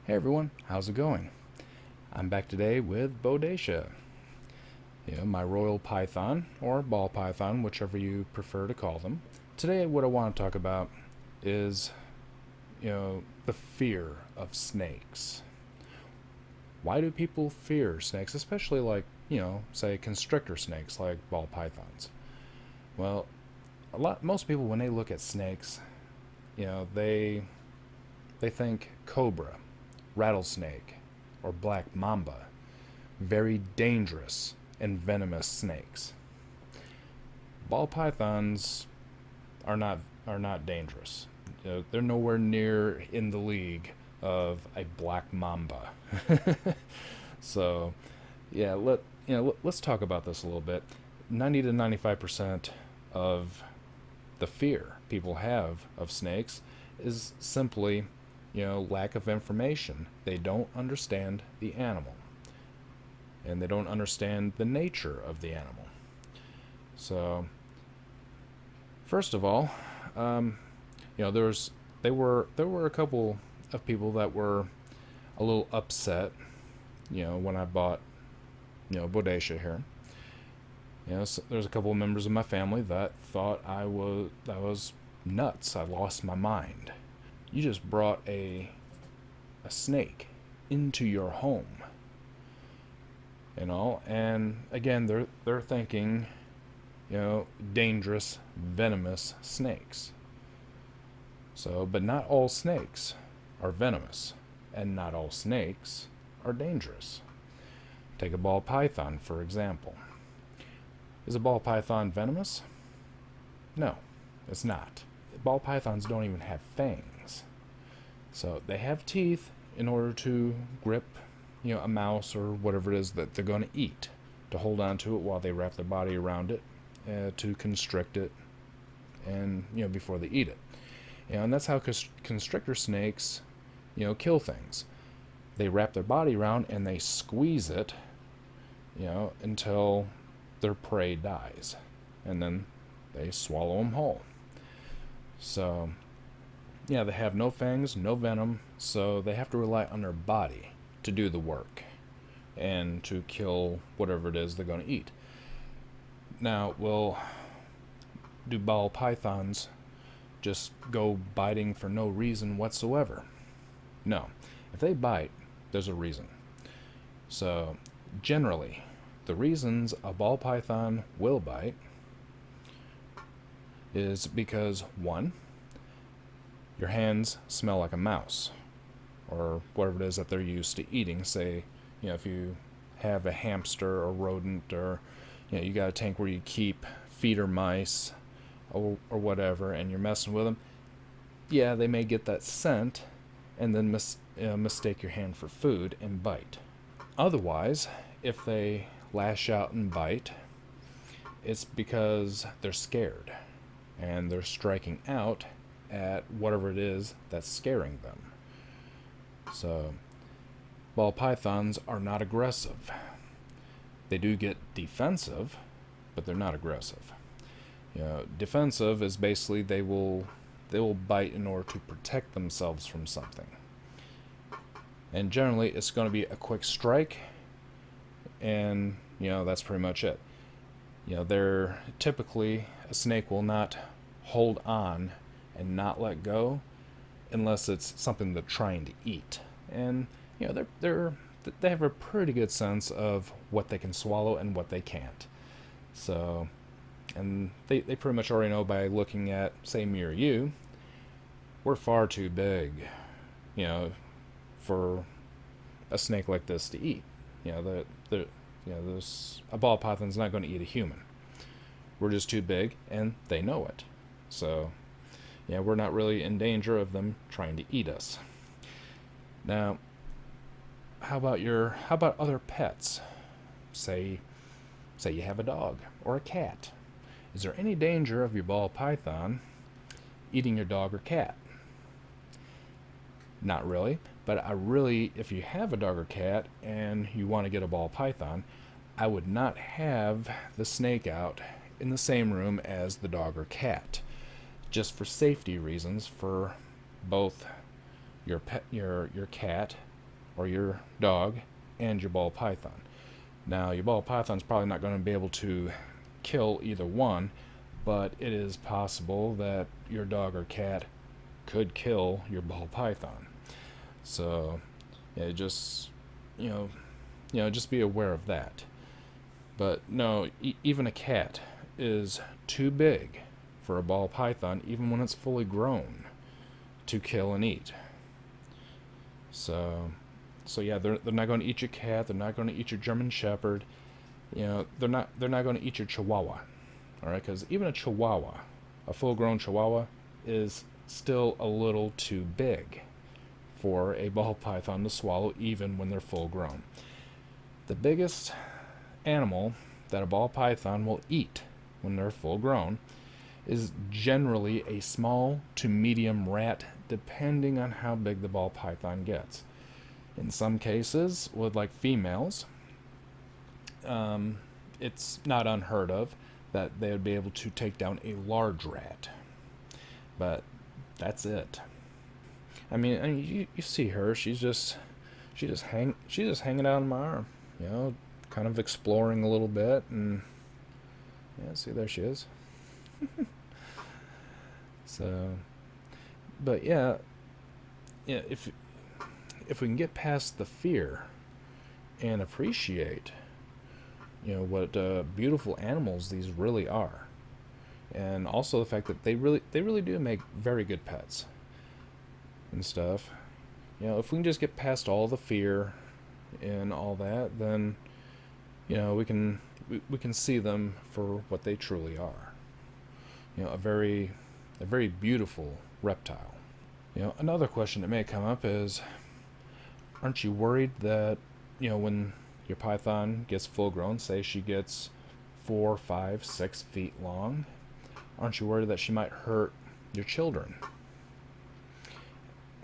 Hey everyone, how's it going? I'm back today with Bodacia, my royal python, or ball python, whichever you prefer to call them. Today, what I want to talk about is, the fear of snakes. Why do people fear snakes, especially like, say constrictor snakes like ball pythons? Well, most people when they look at snakes, you know, they they think cobra, rattlesnake, or black mamba, very dangerous and venomous snakes. Ball pythons are not dangerous. They're nowhere near in the league of a black mamba. So, yeah, let's talk about this a little bit. 90 to 95% of the fear people have of snakes is simply, lack of information. They don't understand the animal, and they don't understand the nature of the animal. So, first of all, um, there's there were a couple of people that were a little upset, when I bought, Bodacia here. So there's a couple of members of my family that thought I was nuts. I lost my mind. You just brought a snake into your home, and again they're thinking, dangerous, venomous snakes. So, but not all snakes are venomous, and not all snakes are dangerous. Take a ball python, for example. Is a ball python venomous? No, it's not. Ball pythons don't even have fangs. So they have teeth in order to grip, a mouse or whatever it is that they're going to eat, to hold on to it while they wrap their body around it, to constrict it, and before they eat it. And that's how constrictor snakes, kill things. They wrap their body around and they squeeze it, until their prey dies, and then they swallow them whole. So, yeah, they have no fangs, no venom, so they have to rely on their body to do the work and to kill whatever it is they're going to eat. Now, do ball pythons just go biting for no reason whatsoever? No. If they bite, there's a reason. So, generally, the reasons a ball python will bite is because, one, your hands smell like a mouse, or whatever it is that they're used to eating. Say, if you have a hamster or rodent, or you got a tank where you keep feeder mice or whatever, and you're messing with them, yeah, they may get that scent and then mistake your hand for food and bite. Otherwise, if they lash out and bite, it's because they're scared and they're striking out at whatever it is that's scaring them. So, ball pythons are not aggressive. They do get defensive, but they're not aggressive. Defensive is basically they will bite in order to protect themselves from something. And generally, it's going to be a quick strike, and that's pretty much it. They're typically, a snake will not hold on and not let go unless it's something they're trying to eat. And they have a pretty good sense of what they can swallow and what they can't. So, and they pretty much already know by looking at, say, me or you, we're far too big, for a snake like this to eat. This a ball python's not going to eat a human. We're just too big, and they know it. So, we're not really in danger of them trying to eat us. Now, how about other pets? Say you have a dog or a cat. Is there any danger of your ball python eating your dog or cat? Not really, but if you have a dog or cat and you want to get a ball python, I would not have the snake out in the same room as the dog or cat, just for safety reasons for both your cat or your dog and your ball python. Now, your ball python's probably not going to be able to kill either one, but it is possible that your dog or cat could kill your ball python. So, yeah, just you know, just be aware of that. But no, even a cat is too big for a ball python, even when it's fully grown, to kill and eat. So yeah, they're not going to eat your cat. They're not going to eat your German Shepherd. They're not going to eat your Chihuahua. All right, because even a Chihuahua, a full-grown Chihuahua, is still a little too big for a ball python to swallow, even when they're full-grown. The biggest animal that a ball python will eat when they're full-grown is generally a small to medium rat, depending on how big the ball python gets. In some cases, with like females, it's not unheard of that they would be able to take down a large rat. But that's it. I mean you see her. She's just hanging out on my arm. Kind of exploring a little bit, and yeah, see, there she is. So, but yeah, if we can get past the fear and appreciate, what beautiful animals these really are, and also the fact that they really do make very good pets and stuff. If we can just get past all the fear and all that, then we can see them for what they truly are. A very beautiful reptile. Another question that may come up is, aren't you worried that, when your python gets full grown, say she gets 4, 5, 6 feet long, aren't you worried that she might hurt your children?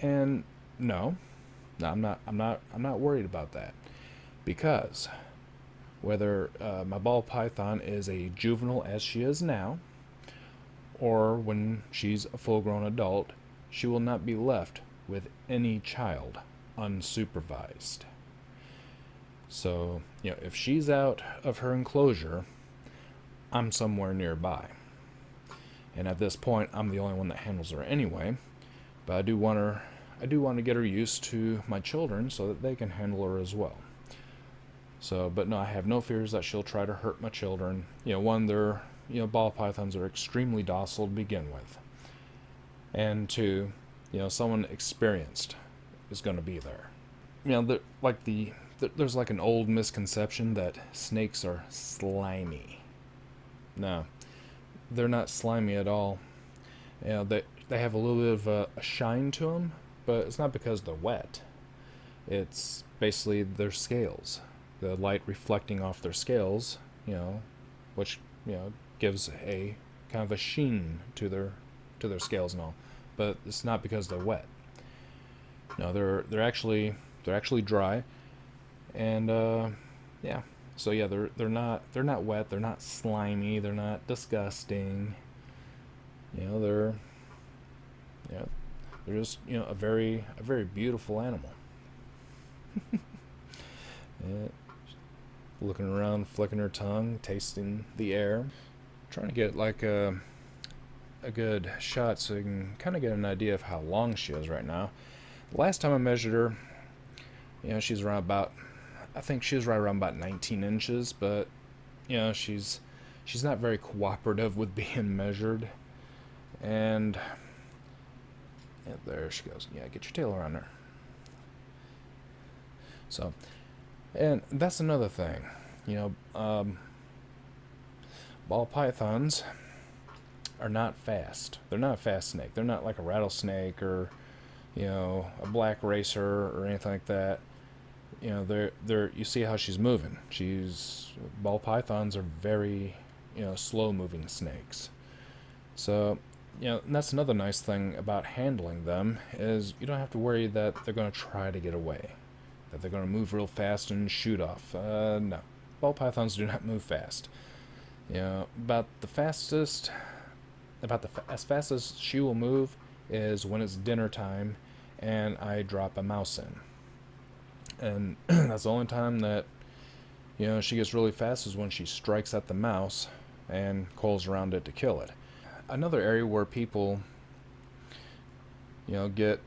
And no, I'm not worried about that, because whether my ball python is a juvenile, as she is now, or when she's a full-grown adult, she will not be left with any child unsupervised. So, if she's out of her enclosure, I'm somewhere nearby. And at this point, I'm the only one that handles her anyway. But I do want to get her used to my children so that they can handle her as well. So, but no, I have no fears that she'll try to hurt my children. One, they're, ball pythons are extremely docile to begin with. And two, someone experienced is going to be there. There's like an old misconception that snakes are slimy. No, they're not slimy at all. They have a little bit of a shine to them, but it's not because they're wet. It's basically their scales. The light reflecting off their scales, which gives a kind of a sheen to their scales and all. But it's not because they're wet. No, they're actually dry, and yeah. So yeah, they're not wet. They're not slimy. They're not disgusting. They're just a very beautiful animal. Yeah. Looking around, flicking her tongue, tasting the air, trying to get like a good shot so you can kind of get an idea of how long she is right now. The last time I measured her, she's around about, I think she was right around about 19 inches, but she's not very cooperative with being measured. And yeah, there she goes. Yeah, get your tail around her. So, and that's another thing, ball pythons are not fast. They're not a fast snake. They're not like a rattlesnake or, a black racer or anything like that. They're you see how she's moving. Ball pythons are very, slow moving snakes. So, and that's another nice thing about handling them, is you don't have to worry that they're going to try to get away, that they're going to move real fast and shoot off. No, ball pythons do not move fast. As fast as she will move is when it's dinner time and I drop a mouse in. and that's the only time that she gets really fast is when she strikes at the mouse and coils around it to kill it. Another area where people get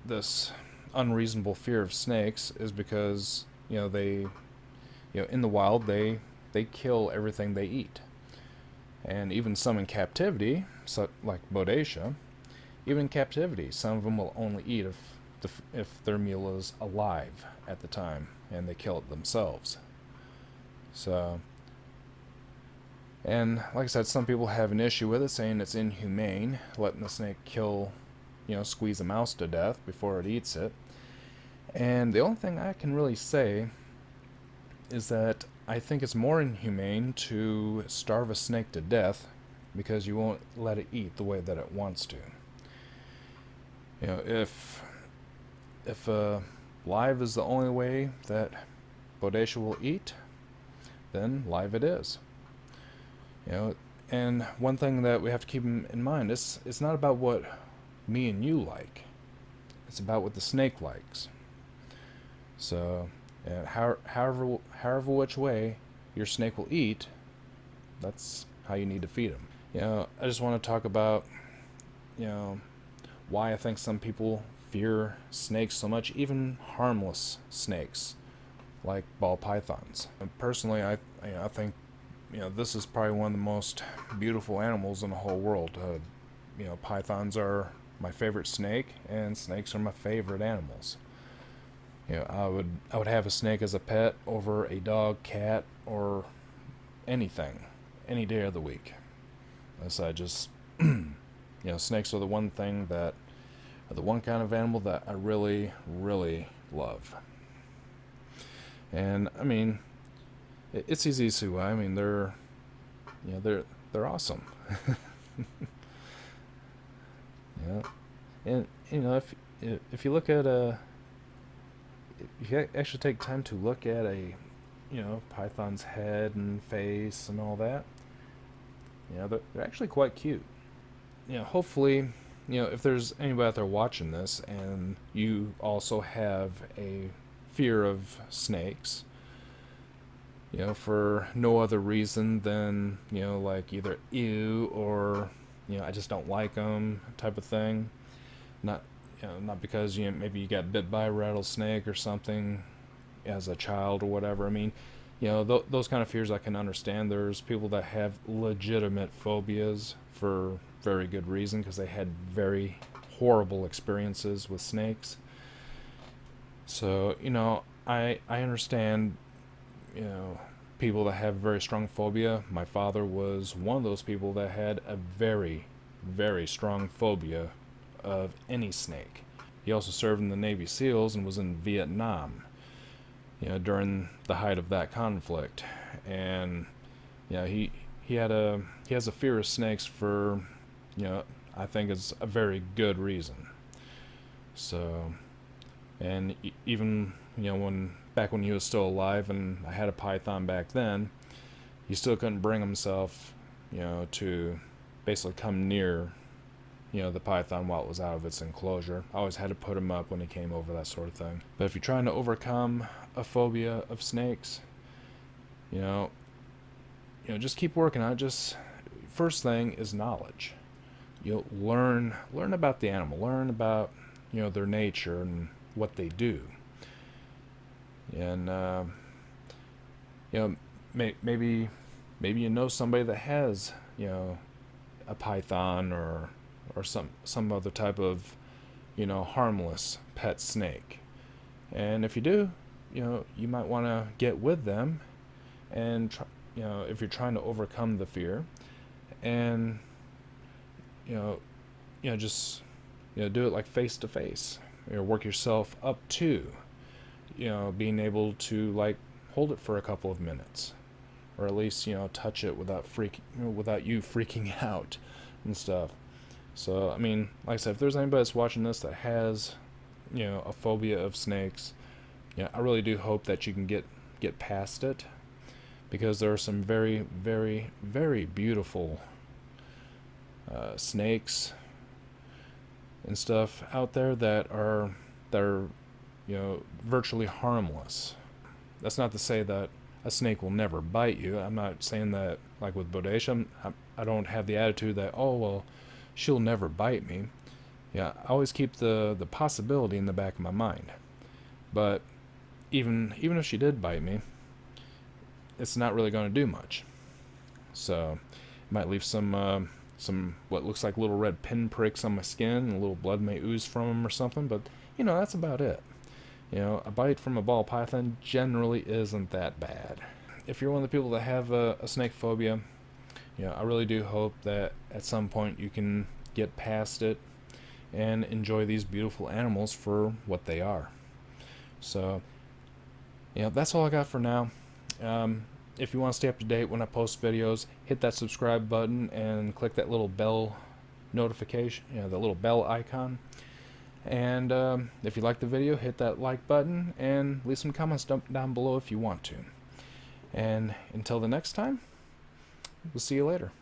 this unreasonable fear of snakes is because they in the wild they kill everything they eat, and even some in captivity, so like Bodacia. Even in captivity, some of them will only eat if their meal is alive at the time, and they kill it themselves. So, and like I said, some people have an issue with it, saying it's inhumane, letting the snake squeeze a mouse to death before it eats it. And the only thing I can really say is that I think it's more inhumane to starve a snake to death because you won't let it eat the way that it wants to. If live is the only way that Bodacia will eat, then live it is. And one thing that we have to keep in mind is it's not about what me and you like. It's about what the snake likes. So, however which way your snake will eat, that's how you need to feed him. I just want to talk about, why I think some people fear snakes so much, even harmless snakes like ball pythons. And personally, I think this is probably one of the most beautiful animals in the whole world. Pythons are my favorite snake, and snakes are my favorite animals. I would have a snake as a pet over a dog, cat, or anything, any day of the week. As I just snakes are the one thing that are the one kind of animal that I really, really love. And I mean, it's easy to see why. I mean, they're awesome. And if you look at if you actually take time to look at a python's head and face and all that, they're actually quite cute. Hopefully, if there's anybody out there watching this and you also have a fear of snakes, for no other reason than, like either ew or, I just don't like them type of thing. Not because, maybe you got bit by a rattlesnake or something as a child or whatever. I mean, those kind of fears I can understand. There's people that have legitimate phobias for very good reason because they had very horrible experiences with snakes. So, I understand, people that have very strong phobia. My father was one of those people that had a very, very strong phobia of any snake. He also served in the Navy SEALs and was in Vietnam, during the height of that conflict. And he has a fear of snakes for, I think it's a very good reason. So, and even when he was still alive, and I had a python back then, he still couldn't bring himself, to basically come near, the python while it was out of its enclosure. I always had to put him up when he came over, that sort of thing. But if you're trying to overcome a phobia of snakes, just keep working on it. Just first thing is knowledge. Learn about the animal, learn about their nature and what they do, and maybe somebody that has a python or some other type of harmless pet snake. And if you do, you might want to get with them and try, if you're trying to overcome the fear, and just do it like face to face. Work yourself up to being able to like hold it for a couple of minutes, or at least touch it without you freaking out and stuff. So I mean, like I said, if there's anybody that's watching this that has a phobia of snakes, I really do hope that you can get past it, because there are some very, very, very beautiful snakes and stuff out there that are virtually harmless. That's not to say that a snake will never bite you. I'm not saying that, like with Bodacia, I don't have the attitude that, oh, well, she'll never bite me. Yeah, I always keep the possibility in the back of my mind. But even if she did bite me, it's not really going to do much. So it might leave some what looks like little red pinpricks on my skin, and a little blood may ooze from them or something, but that's about it. A bite from a ball python generally isn't that bad. If you're one of the people that have a snake phobia, I really do hope that at some point you can get past it and enjoy these beautiful animals for what they are. So, that's all I got for now. If you want to stay up to date when I post videos, hit that subscribe button and click that little bell notification, the little bell icon. And if you like the video, hit that like button and leave some comments down below if you want to. And until the next time, we'll see you later.